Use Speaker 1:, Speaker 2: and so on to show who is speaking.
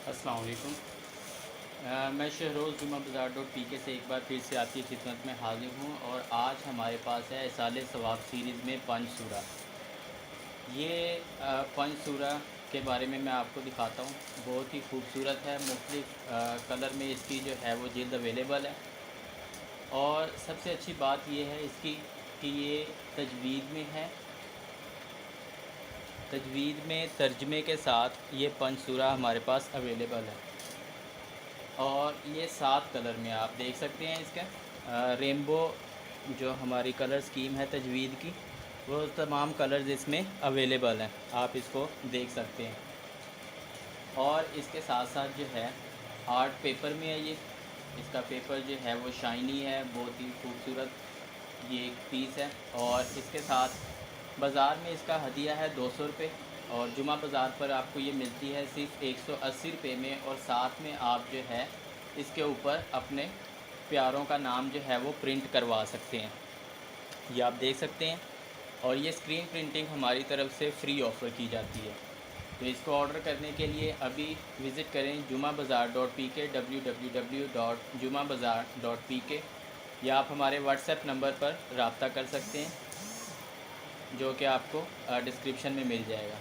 Speaker 1: अस्सलाम वालेकुम। मैं शहरोज़ जुमा बाज़ार डॉट पी के से एक बार फिर से आपकी खिदमत में हाज़िर हूँ और आज हमारे पास है इसाले सवाब सीरीज़ में पंज सूरा। ये पंज सूरा के बारे में मैं आपको दिखाता हूँ। बहुत ही खूबसूरत है, मुख्तलिफ़ कलर में इसकी जो है वो जिल्द अवेलेबल है। और सबसे अच्छी बात ये है इसकी कि ये तजवीज़ में है। तजवीज़ में तर्जमे के साथ ये पंज सूरा हमारे पास अवेलेबल है। और ये 7 कलर में आप देख सकते हैं इसका रेनबो जो हमारी कलर स्कीम है तजवीज़ की, वो तमाम कलर्स इसमें अवेलेबल हैं, आप इसको देख सकते हैं। और इसके साथ साथ जो है आर्ट पेपर में है ये। इसका पेपर जो है वो शाइनी है, बहुत ही खूबसूरत ये एक पीस है। और इसके साथ बाज़ार में इसका हदिया है 200 रुपये और जुमा बाज़ार पर आपको ये मिलती है सिर्फ 180 रुपये में। और साथ में आप जो है इसके ऊपर अपने प्यारों का नाम जो है वो प्रिंट करवा सकते हैं, ये आप देख सकते हैं। और ये स्क्रीन प्रिंटिंग हमारी तरफ से फ्री ऑफ़र की जाती है। तो इसको ऑर्डर करने के लिए अभी विज़िट करें जुमा बाज़ार डॉट पी के www.jumabazaar.pk या आप हमारे व्हाट्सएप नंबर पर रब्ता कर सकते हैं जो कि आपको डिस्क्रिप्शन में मिल जाएगा।